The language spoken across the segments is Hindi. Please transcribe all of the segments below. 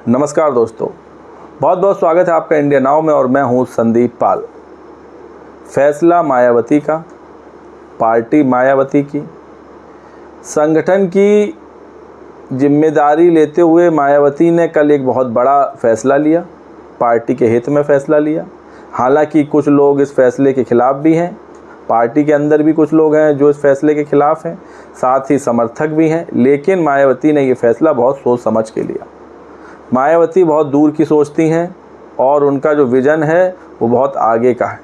नमस्कार दोस्तों, बहुत बहुत स्वागत है आपका इंडिया नाउ में और मैं हूं संदीप पाल। फैसला मायावती का, पार्टी मायावती की, संगठन की जिम्मेदारी लेते हुए मायावती ने कल एक बहुत बड़ा फैसला लिया, पार्टी के हित में फैसला लिया। हालांकि कुछ लोग इस फैसले के खिलाफ भी हैं, पार्टी के अंदर भी कुछ लोग हैं जो इस फैसले के खिलाफ हैं, साथ ही समर्थक भी हैं, लेकिन मायावती ने ये फैसला बहुत सोच समझ के लिया। मायावती बहुत दूर की सोचती हैं और उनका जो विज़न है वो बहुत आगे का है।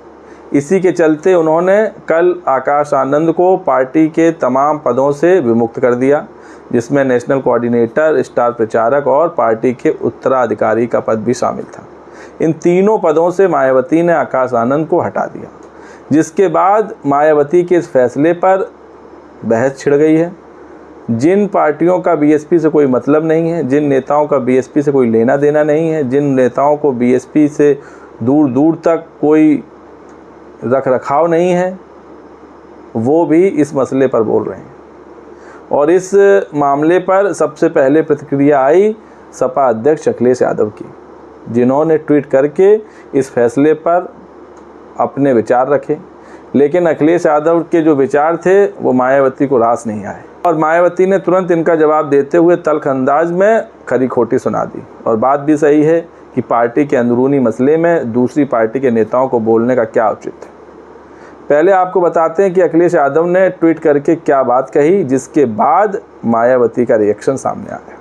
इसी के चलते उन्होंने कल आकाश आनंद को पार्टी के तमाम पदों से विमुक्त कर दिया, जिसमें नेशनल कोऑर्डिनेटर, स्टार प्रचारक और पार्टी के उत्तराधिकारी का पद भी शामिल था। इन तीनों पदों से मायावती ने आकाश आनंद को हटा दिया, जिसके बाद मायावती के इस फैसले पर बहस छिड़ गई है। जिन पार्टियों का बीएसपी से कोई मतलब नहीं है, जिन नेताओं का बीएसपी से कोई लेना देना नहीं है, जिन नेताओं को बीएसपी से दूर दूर तक कोई रख रखाव नहीं है, वो भी इस मसले पर बोल रहे हैं। और इस मामले पर सबसे पहले प्रतिक्रिया आई सपा अध्यक्ष अखिलेश यादव की, जिन्होंने ट्वीट करके इस फैसले पर अपने विचार रखे। लेकिन अखिलेश यादव के जो विचार थे वो मायावती को रास नहीं आए और मायावती ने तुरंत इनका जवाब देते हुए तल्ख अंदाज में खरी खोटी सुना दी। और बात भी सही है कि पार्टी के अंदरूनी मसले में दूसरी पार्टी के नेताओं को बोलने का क्या औचित्य है। पहले आपको बताते हैं कि अखिलेश यादव ने ट्वीट करके क्या बात कही, जिसके बाद मायावती का रिएक्शन सामने आया।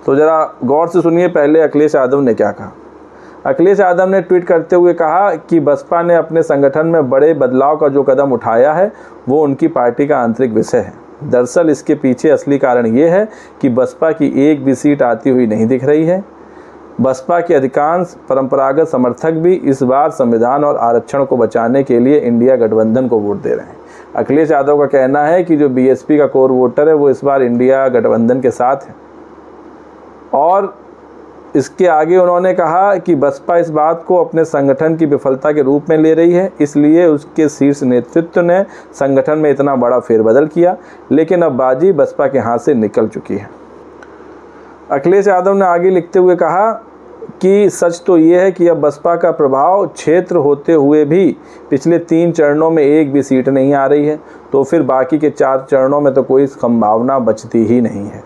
तो ज़रा गौर से सुनिए पहले अखिलेश यादव ने क्या कहा। अखिलेश यादव ने ट्वीट करते हुए कहा कि बसपा ने अपने संगठन में बड़े बदलाव का जो कदम उठाया है वो उनकी पार्टी का आंतरिक विषय है। दरअसल इसके पीछे असली कारण ये है कि बसपा की एक भी सीट आती हुई नहीं दिख रही है। बसपा के अधिकांश परंपरागत समर्थक भी इस बार संविधान और आरक्षण को बचाने के लिए इंडिया गठबंधन को वोट दे रहे हैं। अखिलेश यादव का कहना है कि जो बीएसपी का कोर वोटर है वो इस बार इंडिया गठबंधन के साथ है। और इसके आगे उन्होंने कहा कि बसपा इस बात को अपने संगठन की विफलता के रूप में ले रही है, इसलिए उसके शीर्ष नेतृत्व ने संगठन में इतना बड़ा फेरबदल किया, लेकिन अब बाजी बसपा के हाथ से निकल चुकी है। अखिलेश यादव ने आगे लिखते हुए कहा कि सच तो ये है कि अब बसपा का प्रभाव क्षेत्र होते हुए भी पिछले 3 चरणों में एक भी सीट नहीं आ रही है, तो फिर बाकी के 4 चरणों में तो कोई संभावना बचती ही नहीं है।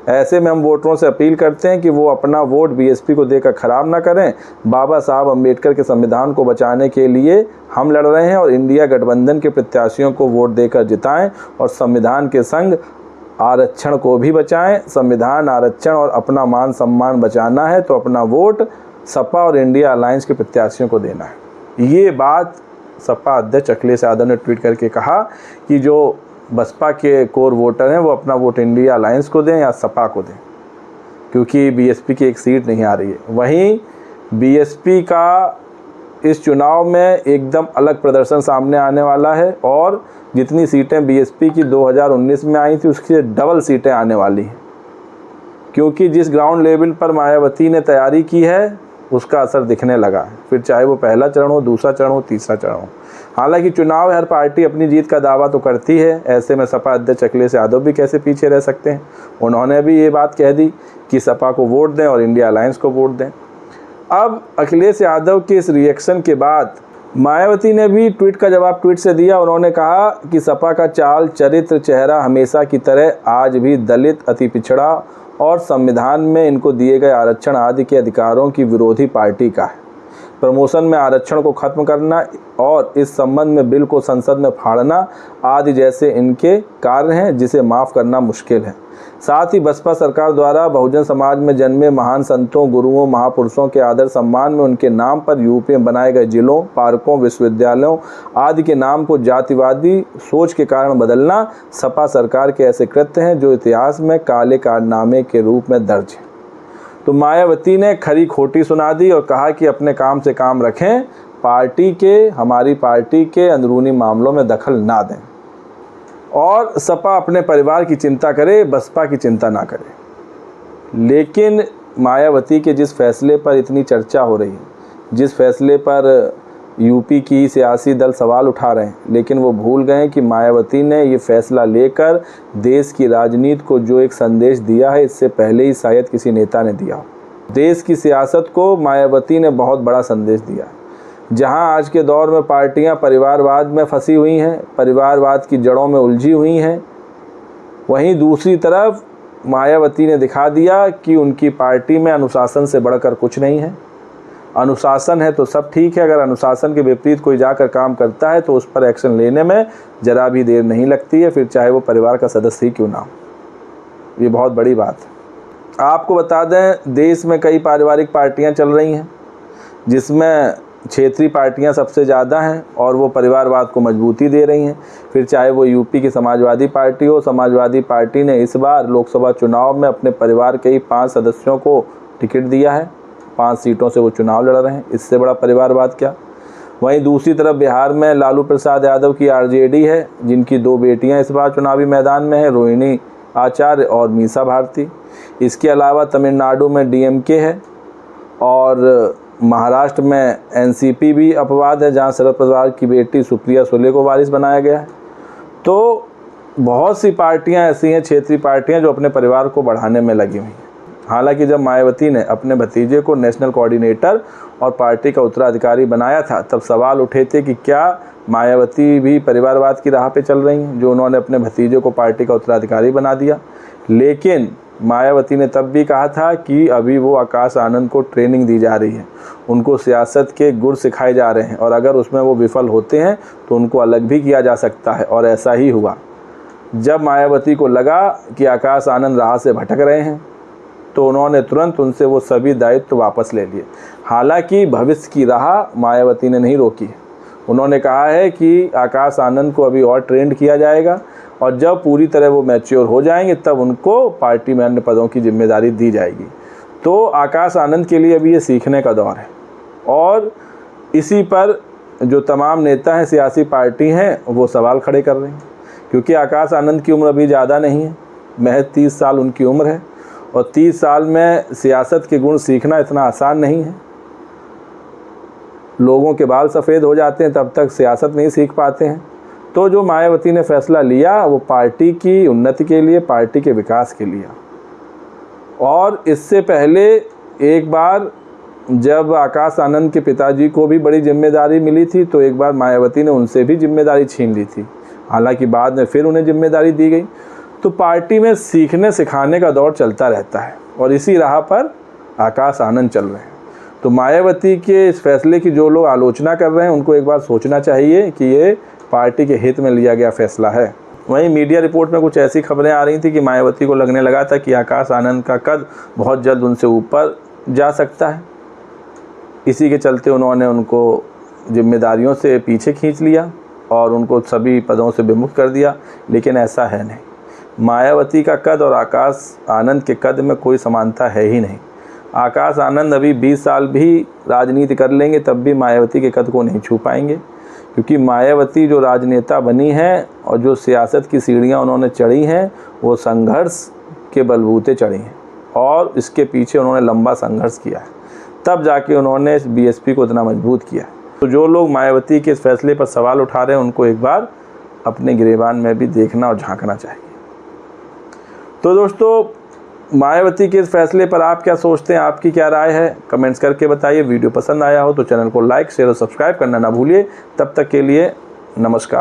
ऐसे में हम वोटरों से अपील करते हैं कि वो अपना वोट बीएसपी को देकर ख़राब ना करें। बाबा साहब अम्बेडकर के संविधान को बचाने के लिए हम लड़ रहे हैं और इंडिया गठबंधन के प्रत्याशियों को वोट देकर जिताएं और संविधान के संग आरक्षण को भी बचाएं। संविधान, आरक्षण और अपना मान सम्मान बचाना है तो अपना वोट सपा और इंडिया अलायंस के प्रत्याशियों को देना है। ये बात सपा अध्यक्ष अखिलेश यादव ने ट्वीट करके कहा कि जो बसपा के कोर वोटर हैं वो अपना वोट इंडिया अलायंस को दें या सपा को दें, क्योंकि बीएसपी की एक सीट नहीं आ रही है। वहीं बीएसपी का इस चुनाव में एकदम अलग प्रदर्शन सामने आने वाला है और जितनी सीटें बीएसपी की 2019 में आई थी उसकी डबल सीटें आने वाली हैं, क्योंकि जिस ग्राउंड लेवल पर मायावती ने तैयारी की है उसका असर दिखने लगा है, फिर चाहे वो पहला चरण हो, दूसरा चरण हो, तीसरा चरण हो। हालांकि चुनाव हर पार्टी अपनी जीत का दावा तो करती है, ऐसे में सपा अध्यक्ष अखिलेश यादव भी कैसे पीछे रह सकते हैं। उन्होंने भी ये बात कह दी कि सपा को वोट दें और इंडिया अलायंस को वोट दें। अब अखिलेश यादव के इस रिएक्शन के बाद मायावती ने भी ट्वीट का जवाब ट्वीट से दिया। उन्होंने कहा कि सपा का चाल, चरित्र, चेहरा हमेशा की तरह आज भी दलित, अति पिछड़ा और संविधान में इनको दिए गए आरक्षण आदि के अधिकारों की विरोधी पार्टी का है। प्रमोशन में आरक्षण को खत्म करना और इस संबंध में बिल को संसद में फाड़ना आदि जैसे इनके कार्य हैं जिसे माफ़ करना मुश्किल है। साथ ही बसपा सरकार द्वारा बहुजन समाज में जन्मे महान संतों, गुरुओं, महापुरुषों के आदर सम्मान में उनके नाम पर यूपी में बनाए गए जिलों, पार्कों, विश्वविद्यालयों आदि के नाम को जातिवादी सोच के कारण बदलना सपा सरकार के ऐसे कृत्य हैं जो इतिहास में काले कारनामे के रूप में दर्ज हैं। तो मायावती ने खरी खोटी सुना दी और कहा कि अपने काम से काम रखें, हमारी पार्टी के अंदरूनी मामलों में दखल ना दें और सपा अपने परिवार की चिंता करे, बसपा की चिंता ना करे। लेकिन मायावती के जिस फैसले पर इतनी चर्चा हो रही है, जिस फैसले पर यूपी की सियासी दल सवाल उठा रहे हैं, लेकिन वो भूल गए कि मायावती ने ये फैसला लेकर देश की राजनीति को जो एक संदेश दिया है, इससे पहले ही शायद किसी नेता ने दिया हो। देश की सियासत को मायावती ने बहुत बड़ा संदेश दिया है। जहां आज के दौर में पार्टियां परिवारवाद में फंसी हुई हैं, परिवारवाद की जड़ों में उलझी हुई हैं, वहीं दूसरी तरफ मायावती ने दिखा दिया कि उनकी पार्टी में अनुशासन से बढ़कर कुछ नहीं है। अनुशासन है तो सब ठीक है, अगर अनुशासन के विपरीत कोई जाकर काम करता है तो उस पर एक्शन लेने में ज़रा भी देर नहीं लगती है, फिर चाहे वो परिवार का सदस्य ही क्यों ना हो। ये बहुत बड़ी बात है। आपको बता दें, देश में कई पारिवारिक पार्टियां चल रही हैं, जिसमें क्षेत्रीय पार्टियां सबसे ज़्यादा हैं और वो परिवारवाद को मजबूती दे रही हैं। फिर चाहे वो यूपी की समाजवादी पार्टी हो, समाजवादी पार्टी ने इस बार लोकसभा चुनाव में अपने परिवार के ही 5 सदस्यों को टिकट दिया है, 5 सीटों से वो चुनाव लड़ रहे हैं। इससे बड़ा परिवारवाद क्या। वहीं दूसरी तरफ बिहार में लालू प्रसाद यादव की आरजेडी है, जिनकी 2 बेटियां इस बार चुनावी मैदान में हैं, रोहिणी आचार्य और मीसा भारती। इसके अलावा तमिलनाडु में डीएमके है और महाराष्ट्र में एनसीपी भी अपवाद है, जहां शरद पवार की बेटी सुप्रिया सुले को वारिस बनाया गया है। तो बहुत सी पार्टियां ऐसी हैं, क्षेत्रीय पार्टियां, जो अपने परिवार को बढ़ाने में लगी हुई हैं। हालांकि जब मायावती ने अपने भतीजे को नेशनल कोऑर्डिनेटर और पार्टी का उत्तराधिकारी बनाया था, तब सवाल उठे थे कि क्या मायावती भी परिवारवाद की राह पे चल रही हैं, जो उन्होंने अपने भतीजे को पार्टी का उत्तराधिकारी बना दिया। लेकिन मायावती ने तब भी कहा था कि अभी वो आकाश आनंद को ट्रेनिंग दी जा रही है, उनको सियासत के गुर सिखाए जा रहे हैं और अगर उसमें वो विफल होते हैं तो उनको अलग भी किया जा सकता है। और ऐसा ही हुआ। जब मायावती को लगा कि आकाश आनंद राह से भटक रहे हैं तो उन्होंने तुरंत उनसे वो सभी दायित्व वापस ले लिए। हालांकि भविष्य की राह मायावती ने नहीं रोकी। उन्होंने कहा है कि आकाश आनंद को अभी और ट्रेंड किया जाएगा और जब पूरी तरह वो मैच्योर हो जाएंगे तब उनको पार्टी में अन्य पदों की जिम्मेदारी दी जाएगी। तो आकाश आनंद के लिए अभी ये सीखने का दौर है और इसी पर जो तमाम नेता हैं, सियासी पार्टी हैं, वो सवाल खड़े कर रहे हैं। क्योंकि आकाश आनंद की उम्र अभी ज़्यादा नहीं है, महज 30 साल उनकी उम्र है और 30 साल में सियासत के गुण सीखना इतना आसान नहीं है। लोगों के बाल सफ़ेद हो जाते हैं तब तक सियासत नहीं सीख पाते हैं। तो जो मायावती ने फैसला लिया वो पार्टी की उन्नति के लिए, पार्टी के विकास के लिए। और इससे पहले एक बार जब आकाश आनंद के पिताजी को भी बड़ी जिम्मेदारी मिली थी तो एक बार मायावती ने उनसे भी जिम्मेदारी छीन ली थी। हालांकि बाद में फिर उन्हें जिम्मेदारी दी गई। तो पार्टी में सीखने सिखाने का दौर चलता रहता है और इसी राह पर आकाश आनंद चल रहे हैं। तो मायावती के इस फैसले की जो लोग आलोचना कर रहे हैं उनको एक बार सोचना चाहिए कि ये पार्टी के हित में लिया गया फैसला है। वहीं मीडिया रिपोर्ट में कुछ ऐसी खबरें आ रही थी कि मायावती को लगने लगा था कि आकाश आनंद का कद बहुत जल्द उनसे ऊपर जा सकता है। इसी के चलते उन्होंने उनको जिम्मेदारियों से पीछे खींच लिया और उनको सभी पदों से विमुक्त कर दिया। लेकिन ऐसा है नहीं। मायावती का कद और आकाश आनंद के कद में कोई समानता है ही नहीं। आकाश आनंद अभी 20 साल भी राजनीति कर लेंगे तब भी मायावती के कद को नहीं छू पाएंगे, क्योंकि मायावती जो राजनेता बनी हैं और जो सियासत की सीढ़ियां उन्होंने चढ़ी हैं वो संघर्ष के बलबूते चढ़ी हैं और इसके पीछे उन्होंने लंबा संघर्ष किया है, तब जाके उन्होंने बीएसपी को इतना मजबूत किया है। तो जो लोग मायावती के इस फैसले पर सवाल उठा रहे हैं उनको एक बार अपने गिरेबान में भी देखना और झांकना चाहिए। तो दोस्तों, मायावती के इस फैसले पर आप क्या सोचते हैं, आपकी क्या राय है, कमेंट्स करके बताइए। वीडियो पसंद आया हो तो चैनल को लाइक, शेयर और सब्सक्राइब करना ना भूलिए। तब तक के लिए नमस्कार।